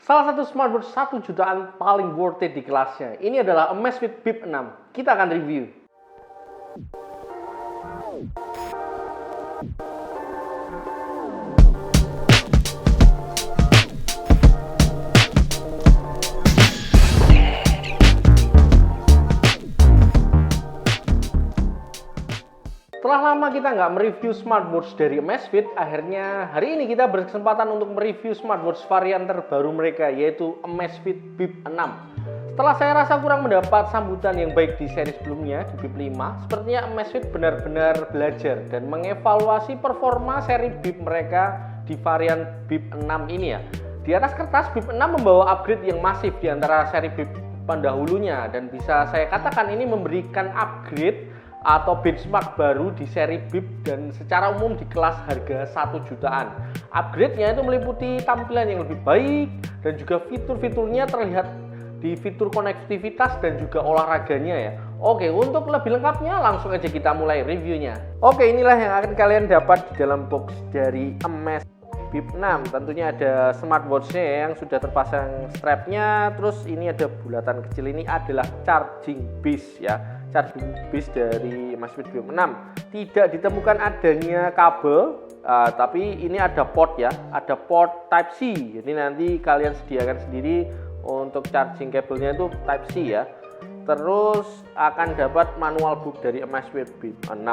Salah satu smartwatch 1 jutaan paling worth it di kelasnya. Ini adalah Amazfit Bip 6. Kita akan review. Setelah lama kita nggak mereview smartwatch dari Amazfit, akhirnya hari ini kita berkesempatan untuk mereview smartwatch varian terbaru mereka, yaitu Amazfit Bip 6. Setelah saya rasa kurang mendapat sambutan yang baik di seri sebelumnya, di Bip 5, sepertinya Amazfit benar-benar belajar dan mengevaluasi performa seri Bip mereka di varian Bip 6 ini ya. Di atas kertas, Bip 6 membawa upgrade yang masif di antara seri Bip pendahulunya, dan bisa saya katakan ini memberikan upgrade atau benchmark baru di seri Bip dan secara umum di kelas harga 1 jutaan. Upgrade-nya itu meliputi tampilan yang lebih baik dan juga fitur-fiturnya terlihat di fitur konektivitas dan juga olahraganya ya. Oke, untuk lebih lengkapnya langsung aja kita mulai reviewnya. Oke, inilah yang akan kalian dapat di dalam box dari Amazfit Bip 6. Tentunya ada smartwatch-nya yang sudah terpasang strapnya. Terus ini ada bulatan kecil, ini adalah charging base ya. Charging base dari Amazfit Bip 6. Tidak ditemukan adanya kabel, tapi ini ada port ya. Ada port Type C. Jadi nanti kalian sediakan sendiri untuk charging kabelnya itu Type C ya. Terus akan dapat manual book dari Amazfit Bip 6.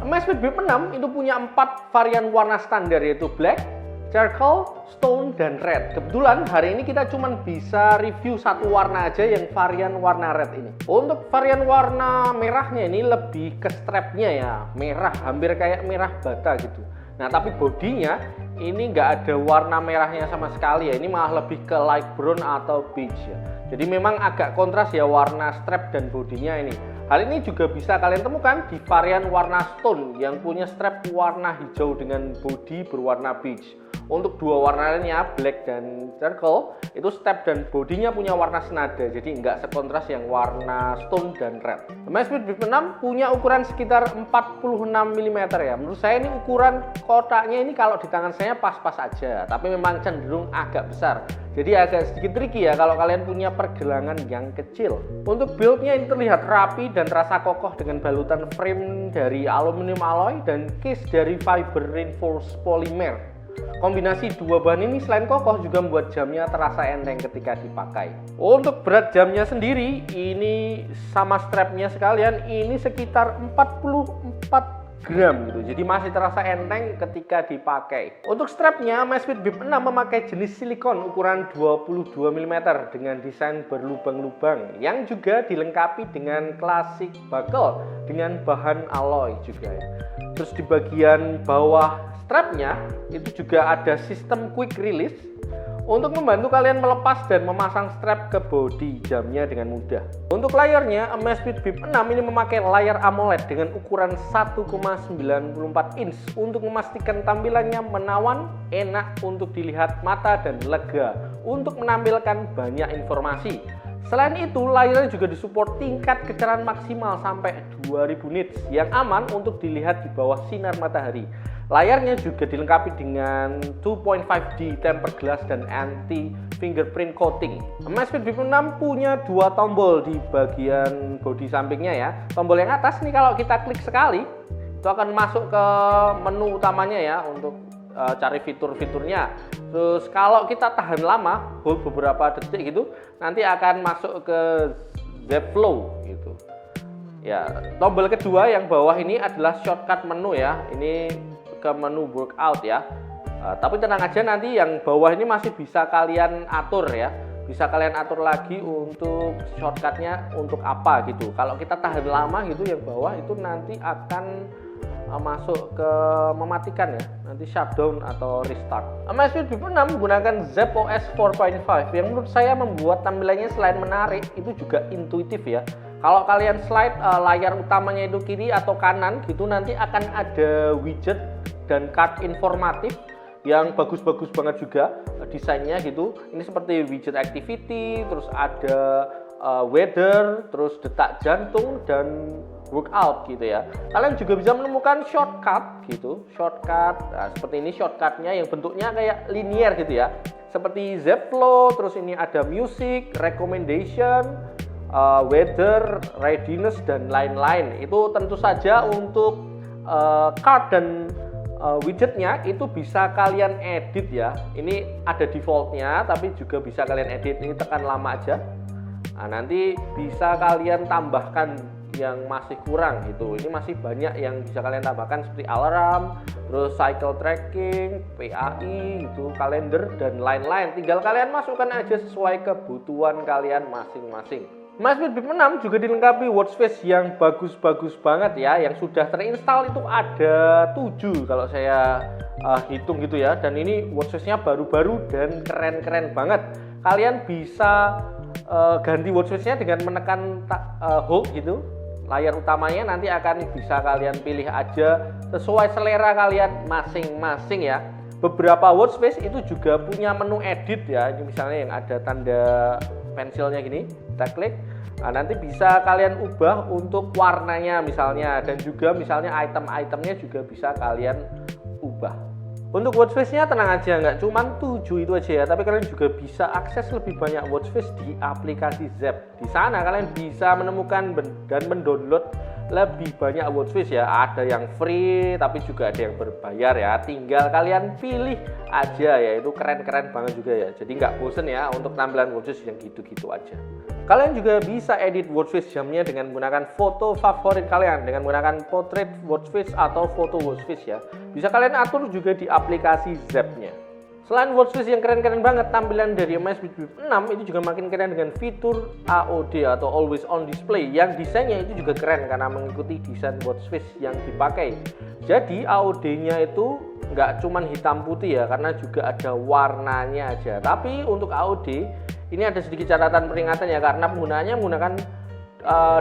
Amazfit Bip 6 itu punya 4 varian warna standar, yaitu black, charcoal, stone, dan red. Kebetulan hari ini kita cuma bisa review satu warna aja, yang varian warna red ini. Untuk varian warna merahnya ini lebih ke strapnya ya, merah, hampir kayak merah bata gitu. Nah tapi bodinya ini nggak ada warna merahnya sama sekali ya, ini malah lebih ke light brown atau beige ya. Jadi memang agak kontras ya warna strap dan bodinya ini. Hal ini juga bisa kalian temukan di varian warna stone yang punya strap warna hijau dengan bodi berwarna beige. Untuk dua warna lainnya, black dan charcoal, itu strap dan bodinya punya warna senada, jadi nggak sekontras yang warna stone dan red. Amazfit Bip 6 punya ukuran sekitar 46 mm ya. Menurut saya ini ukuran kotaknya ini kalau di tangan saya pas-pas aja, tapi memang cenderung agak besar. Jadi agak sedikit tricky ya kalau kalian punya pergelangan yang kecil. Untuk build-nya ini terlihat rapi dan terasa kokoh dengan balutan frame dari aluminium alloy dan case dari fiber reinforced polymer. Kombinasi dua bahan ini selain kokoh juga membuat jamnya terasa enteng ketika dipakai. Untuk berat jamnya sendiri, ini sama strapnya sekalian, ini sekitar 44 gram gitu, jadi masih terasa enteng ketika dipakai. Untuk strapnya, Amazfit Bip 6 memakai jenis silikon ukuran 22 mm dengan desain berlubang-lubang yang juga dilengkapi dengan classic buckle dengan bahan alloy juga ya. Terus di bagian bawah strapnya itu juga ada sistem quick release untuk membantu kalian melepas dan memasang strap ke bodi jamnya dengan mudah. Untuk layarnya, Amazfit Bip 6 ini memakai layar AMOLED dengan ukuran 1,94 inch untuk memastikan tampilannya menawan, enak untuk dilihat mata dan lega untuk menampilkan banyak informasi. Selain itu, layarnya juga disupport tingkat kecerahan maksimal sampai 2000 nits yang aman untuk dilihat di bawah sinar matahari. Layarnya juga dilengkapi dengan 2.5D tempered glass dan anti fingerprint coating. Amazfit Bip 6 punya dua tombol di bagian bodi sampingnya ya. Tombol yang atas nih kalau kita klik sekali itu akan masuk ke menu utamanya ya untuk cari fitur-fiturnya. Terus kalau kita tahan lama, hold beberapa detik gitu, nanti akan masuk ke Z Flow gitu. Ya, tombol kedua yang bawah ini adalah shortcut menu ya. Ini ke menu workout ya. Tapi tenang aja, nanti yang bawah ini masih bisa kalian atur ya. Bisa kalian atur lagi untuk shortcutnya untuk apa gitu. Kalau kita tahan lama gitu, yang bawah itu nanti akan masuk ke mematikan ya, nanti shutdown atau restart. Amazfit Bip 6 menggunakan Zepp OS 4.5 yang menurut saya membuat tampilannya selain menarik itu juga intuitif ya. Kalau kalian slide layar utamanya itu kiri atau kanan gitu, nanti akan ada widget dan card informatif yang bagus-bagus banget juga desainnya gitu. Ini seperti widget activity, terus ada weather, terus detak jantung dan workout gitu ya. Kalian juga bisa menemukan shortcut gitu, shortcut. Nah, seperti ini shortcutnya yang bentuknya kayak linear gitu ya. Seperti Zepflow, terus ini ada music, recommendation, weather, readiness dan lain-lain. Itu tentu saja untuk card dan widgetnya itu bisa kalian edit ya. Ini ada defaultnya, tapi juga bisa kalian edit. Ini tekan lama aja. Nah, nanti bisa kalian tambahkan yang masih kurang gitu. Ini masih banyak yang bisa kalian tambahkan seperti alarm, terus cycle tracking, PAI gitu, kalender dan lain-lain. Tinggal kalian masukkan aja sesuai kebutuhan kalian masing-masing. Amazfit Bip 6 juga dilengkapi watch face yang bagus-bagus banget ya. Yang sudah terinstall itu ada 7 kalau saya hitung gitu ya. Dan ini watch face-nya baru-baru dan keren-keren banget. Kalian bisa ganti watch face-nya dengan menekan hold gitu. Layar utamanya nanti akan bisa kalian pilih aja sesuai selera kalian masing-masing ya. Beberapa watch face itu juga punya menu edit ya. Ini misalnya yang ada tanda pensilnya gini, kita klik. Nah, nanti bisa kalian ubah untuk warnanya misalnya, dan juga misalnya item-itemnya juga bisa kalian ubah. Untuk watch face-nya tenang aja, nggak cuma 7 itu aja ya, tapi kalian juga bisa akses lebih banyak watch face di aplikasi Zepp. Di sana kalian bisa menemukan dan mendownload lebih banyak watch face ya. Ada yang free, tapi juga ada yang berbayar ya. Tinggal kalian pilih aja ya. Itu keren-keren banget juga ya. Jadi nggak bosen ya untuk tampilan watch face yang gitu-gitu aja. Kalian juga bisa edit watch face jamnya dengan menggunakan foto favorit kalian, dengan menggunakan portrait watch face atau foto watch face ya. Bisa kalian atur juga di aplikasi Zepp-nya. Selain watch face yang keren-keren banget, tampilan dari Amazfit Bip 6 itu juga makin keren dengan fitur AOD atau Always On Display, yang desainnya itu juga keren karena mengikuti desain watch face yang dipakai. Jadi AOD-nya itu nggak cuman hitam putih ya, karena juga ada warnanya aja. Tapi untuk AOD ini ada sedikit catatan peringatan ya, karena penggunaannya menggunakan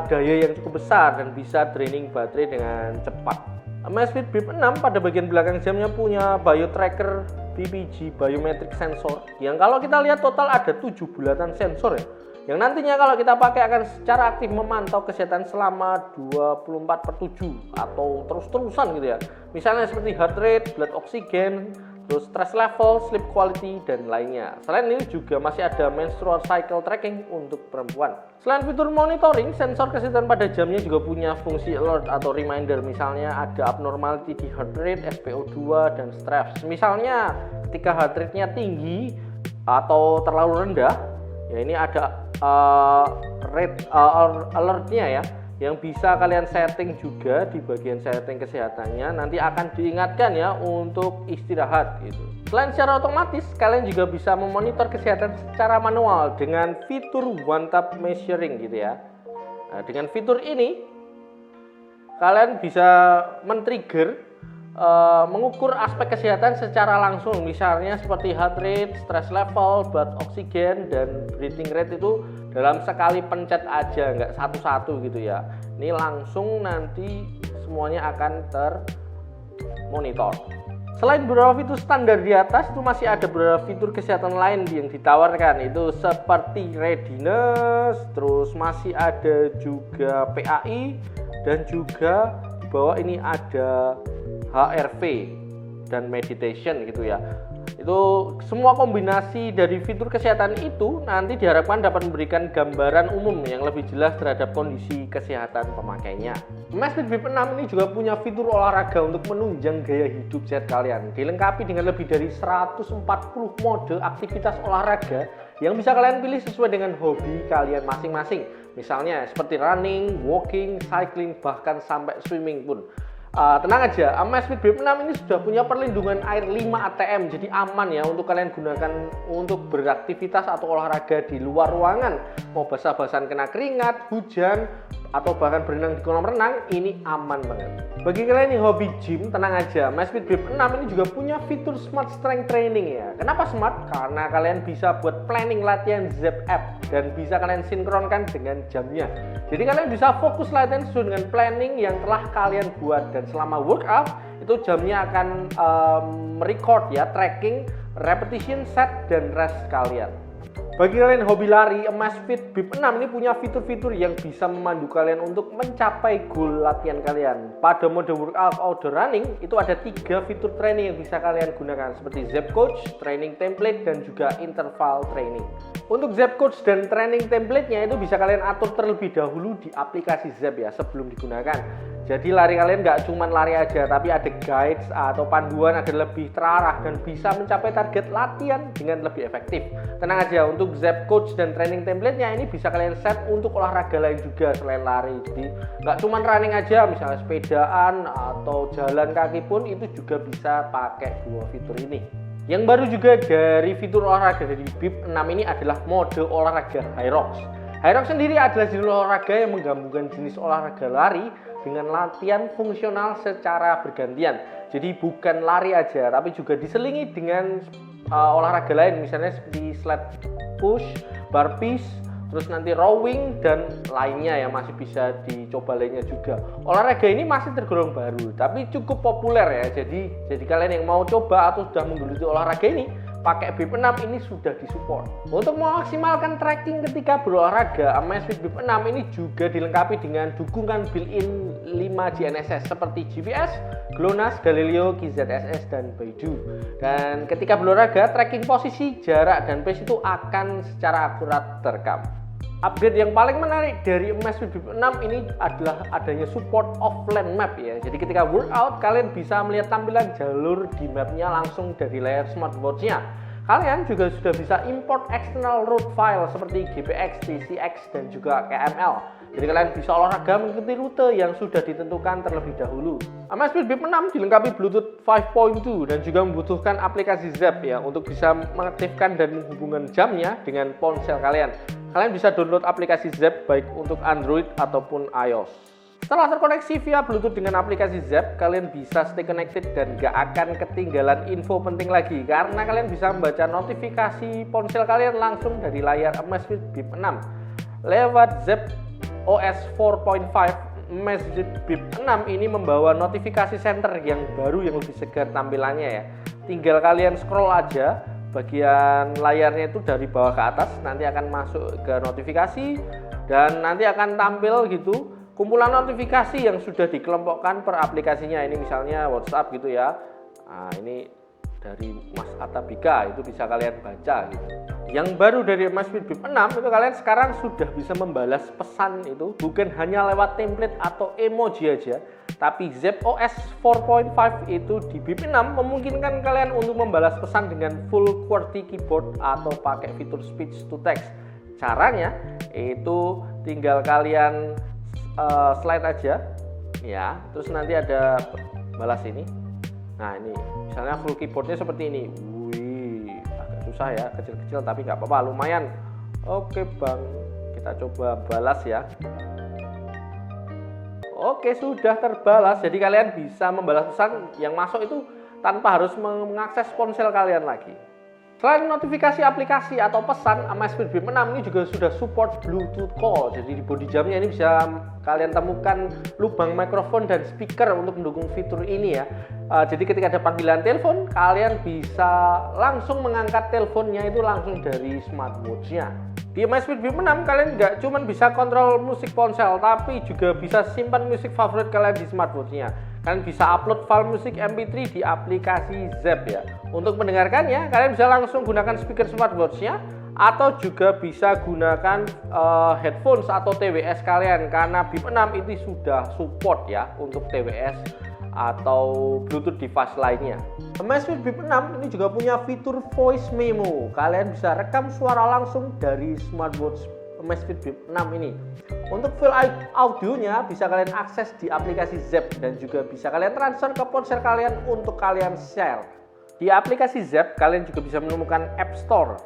daya yang cukup besar dan bisa draining baterai dengan cepat. Amazfit Bip 6 pada bagian belakang jamnya punya bio tracker BPG biometric sensor, yang kalau kita lihat total ada 7 bulatan sensor ya, yang nantinya kalau kita pakai akan secara aktif memantau kesehatan selama 24/7 atau terus-terusan gitu ya. Misalnya seperti heart rate, blood oxygen, terus stress level, sleep quality, dan lainnya. Selain ini juga masih ada menstrual cycle tracking untuk perempuan. Selain fitur monitoring, sensor kesehatan pada jamnya juga punya fungsi alert atau reminder. Misalnya ada abnormality di heart rate, SpO2, dan stress. Misalnya ketika heart rate-nya tinggi atau terlalu rendah, ya ini ada alertnya ya, yang bisa kalian setting juga di bagian setting kesehatannya. Nanti akan diingatkan ya untuk istirahat gitu. Selain secara otomatis, kalian juga bisa memonitor kesehatan secara manual dengan fitur one tap measuring gitu ya. Nah, dengan fitur ini kalian bisa men-trigger mengukur aspek kesehatan secara langsung, misalnya seperti heart rate, stress level, blood oxygen, dan breathing rate itu dalam sekali pencet aja, nggak satu-satu gitu ya. Ini langsung nanti semuanya akan termonitor. Selain beberapa fitur standar di atas, itu masih ada beberapa fitur kesehatan lain yang ditawarkan, itu seperti readiness, terus masih ada juga PAI, dan juga di bawah ini ada HRV dan meditation gitu ya. Itu semua kombinasi dari fitur kesehatan itu nanti diharapkan dapat memberikan gambaran umum yang lebih jelas terhadap kondisi kesehatan pemakainya. Amazfit Bip 6 ini juga punya fitur olahraga untuk menunjang gaya hidup sehat kalian. Dilengkapi dengan lebih dari 140 mode aktivitas olahraga yang bisa kalian pilih sesuai dengan hobi kalian masing-masing. Misalnya seperti running, walking, cycling, bahkan sampai swimming pun. Tenang aja, Amazfit Bip 6 ini sudah punya perlindungan air 5 ATM, jadi aman ya untuk kalian gunakan untuk beraktivitas atau olahraga di luar ruangan. Mau basah-basahan kena keringat, hujan, atau bahkan berenang di kolam renang, ini aman banget. Bagi kalian yang hobi gym, tenang aja, Amazfit Bip 6 ini juga punya fitur Smart Strength Training ya. Kenapa smart? Karena kalian bisa buat planning latihan Zepp App dan bisa kalian sinkronkan dengan jamnya. Jadi kalian bisa fokus latihan sesuai dengan planning yang telah kalian buat, dan selama workout itu jamnya akan merecord ya, tracking repetition, set, dan rest kalian. Bagi kalian hobi lari, Amazfit Bip 6 ini punya fitur-fitur yang bisa memandu kalian untuk mencapai goal latihan kalian. Pada mode workout outdoor running, itu ada 3 fitur training yang bisa kalian gunakan seperti Zepp Coach, training template, dan juga interval training. Untuk Zepp Coach dan training template-nya itu bisa kalian atur terlebih dahulu di aplikasi Zepp ya sebelum digunakan. Jadi lari kalian nggak cuma lari aja, tapi ada guides atau panduan agar lebih terarah dan bisa mencapai target latihan dengan lebih efektif. Tenang aja, untuk Zepp Coach dan training template-nya ini bisa kalian set untuk olahraga lain juga selain lari. Jadi nggak cuma running aja, misalnya sepedaan atau jalan kaki pun itu juga bisa pakai 2 fitur ini. Yang baru juga dari fitur olahraga dari Bip 6 ini adalah mode olahraga Hyrox. Hyrox sendiri adalah jenis olahraga yang menggabungkan jenis olahraga lari dengan latihan fungsional secara bergantian. Jadi bukan lari aja, tapi juga diselingi dengan olahraga lain, misalnya seperti sled push, burpees, terus nanti rowing dan lainnya yang masih bisa dicoba lainnya juga. Olahraga ini masih tergolong baru, tapi cukup populer ya. Jadi kalian yang mau coba atau sudah menggeluti olahraga ini, pakai Bip 6 ini sudah disupport. Untuk memaksimalkan tracking ketika berolahraga, Amazfit Bip 6 ini juga dilengkapi dengan dukungan built-in 5 GNSS seperti GPS, GLONASS, Galileo, QZSS, dan Beidou. Dan ketika berolahraga, tracking posisi, jarak, dan pace itu akan secara akurat terekam. Update yang paling menarik dari Amazfit Bip 6 ini adalah adanya support offline map ya. Jadi ketika workout, kalian bisa melihat tampilan jalur di mapnya langsung dari layar smartwatch-nya. Kalian juga sudah bisa import external route file seperti GPX, TCX, dan juga KML. Jadi kalian bisa olahraga mengikuti rute yang sudah ditentukan terlebih dahulu. Amazfit Bip 6 dilengkapi Bluetooth 5.2 dan juga membutuhkan aplikasi Zepp ya untuk bisa mengaktifkan dan menghubungkan jamnya dengan ponsel kalian. Kalian bisa download aplikasi Zepp baik untuk Android ataupun iOS. Setelah terkoneksi via Bluetooth dengan aplikasi Zepp, kalian bisa stay connected dan gak akan ketinggalan info penting lagi karena kalian bisa membaca notifikasi ponsel kalian langsung dari layar Amazfit Bip 6. Lewat Zepp OS 4.5, Amazfit Bip 6 ini membawa notifikasi center yang baru yang lebih segar tampilannya ya. Tinggal kalian scroll aja, bagian layarnya itu dari bawah ke atas nanti akan masuk ke notifikasi dan nanti akan tampil gitu kumpulan notifikasi yang sudah dikelompokkan per aplikasinya. Ini misalnya WhatsApp gitu ya. Nah, ini dari Mas Atabika itu bisa kalian baca gitu. Yang baru dari Amazfit Bip 6 itu kalian sekarang sudah bisa membalas pesan itu bukan hanya lewat template atau emoji aja, tapi Zepp OS 4.5 itu di Bip 6 memungkinkan kalian untuk membalas pesan dengan full QWERTY keyboard atau pakai fitur speech to text. Caranya itu tinggal kalian slide aja ya, terus nanti ada balas ini. Nah ini misalnya full keyboardnya seperti ini. Wih, agak susah ya, kecil-kecil tapi nggak apa-apa, lumayan. Oke bang, kita coba balas ya. Oke, sudah terbalas. Jadi kalian bisa membalas pesan yang masuk itu tanpa harus mengakses ponsel kalian lagi. Selain notifikasi aplikasi atau pesan, Amazfit Bip 6 ini juga sudah support Bluetooth call. Jadi di bodi jamnya ini bisa kalian temukan lubang mikrofon dan speaker untuk mendukung fitur ini ya. Jadi ketika ada panggilan telepon, kalian bisa langsung mengangkat teleponnya itu langsung dari smartwatch-nya. Di Amazfit Bip 6 kalian nggak cuma bisa kontrol musik ponsel, tapi juga bisa simpan musik favorit kalian di smartwatch-nya. Kalian bisa upload file musik MP3 di aplikasi Zepp ya. Untuk mendengarkannya, kalian bisa langsung gunakan speaker smartwatch-nya atau juga bisa gunakan headphones atau TWS kalian karena Bip 6 ini sudah support ya untuk TWS atau Bluetooth device lainnya. Amazfit Bip 6 ini juga punya fitur voice memo. Kalian bisa rekam suara langsung dari smartwatch Amazfit Bip 6 ini. Untuk file audionya bisa kalian akses di aplikasi Zepp dan juga bisa kalian transfer ke ponsel kalian untuk kalian share. Di aplikasi Zepp kalian juga bisa menemukan App Store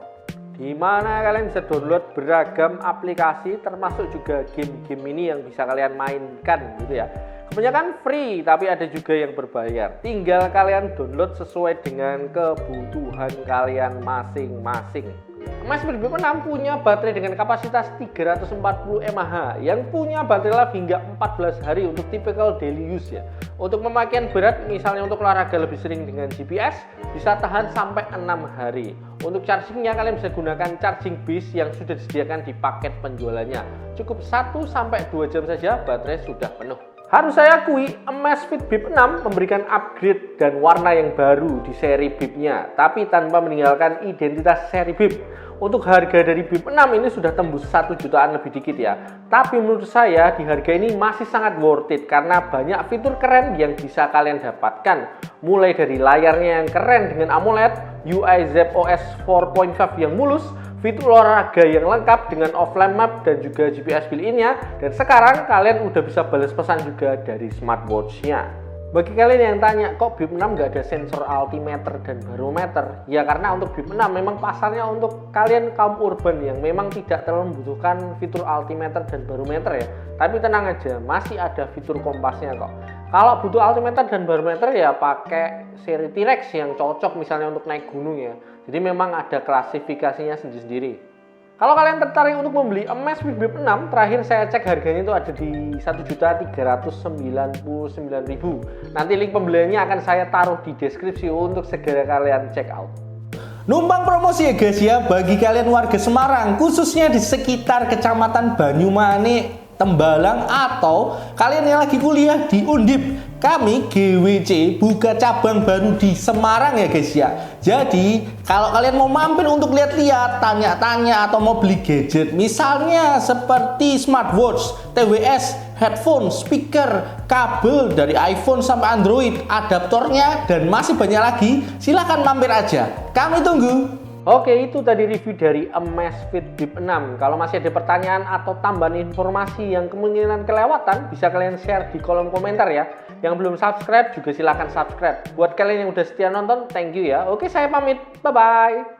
di mana kalian bisa download beragam aplikasi termasuk juga game-game ini yang bisa kalian mainkan gitu ya. Kebanyakan free tapi ada juga yang berbayar. Tinggal kalian download sesuai dengan kebutuhan kalian masing-masing. Amazfit Bip 6 punya baterai dengan kapasitas 340 mAh yang punya baterai life hingga 14 hari untuk typical daily use ya. Untuk pemakaian berat, misalnya untuk olahraga lebih sering dengan GPS, bisa tahan sampai 6 hari. Untuk chargingnya, kalian bisa gunakan charging base yang sudah disediakan di paket penjualannya. Cukup 1-2 jam saja, baterai sudah penuh. Harus saya akui, Amazfit Bip 6 memberikan upgrade dan warna yang baru di seri Bip-nya, tapi tanpa meninggalkan identitas seri Bip. Untuk harga dari Bip 6 ini sudah tembus 1 jutaan lebih dikit ya. Tapi menurut saya di harga ini masih sangat worth it karena banyak fitur keren yang bisa kalian dapatkan. Mulai dari layarnya yang keren dengan AMOLED, UI ZOS 4.5 yang mulus, fitur olahraga yang lengkap dengan offline map dan juga GPS built-in-nya, dan sekarang kalian udah bisa balas pesan juga dari smartwatch-nya. Bagi kalian yang tanya, kok Bip 6 nggak ada sensor altimeter dan barometer? Ya karena untuk Bip 6 memang pasarnya untuk kalian kaum urban yang memang tidak terlalu membutuhkan fitur altimeter dan barometer ya. Tapi tenang aja, masih ada fitur kompasnya kok. Kalau butuh altimeter dan barometer ya pakai seri T-Rex yang cocok misalnya untuk naik gunung ya. Jadi memang ada klasifikasinya sendiri-sendiri. Kalau kalian tertarik untuk membeli Amazfit Bip 6, terakhir saya cek harganya itu ada di 1.399.000. Nanti link pembeliannya akan saya taruh di deskripsi untuk segera kalian check out. Numpang promosi ya guys ya, bagi kalian warga Semarang, khususnya di sekitar Kecamatan Banyumane, Tembalang, atau kalian yang lagi kuliah di Undip, kami GWC buka cabang baru di Semarang ya guys ya. Jadi kalau kalian mau mampir untuk lihat-lihat, tanya-tanya, atau mau beli gadget misalnya seperti smartwatch, TWS, headphone, speaker, kabel dari iPhone sampai Android, adaptornya, dan masih banyak lagi, silahkan mampir aja, kami tunggu. Oke, itu tadi review dari Amazfit Bip 6. Kalau masih ada pertanyaan atau tambahan informasi yang kemungkinan kelewatan, bisa kalian share di kolom komentar ya. Yang belum subscribe juga silahkan subscribe. Buat kalian yang udah setia nonton, thank you ya. Oke, saya pamit. Bye-bye.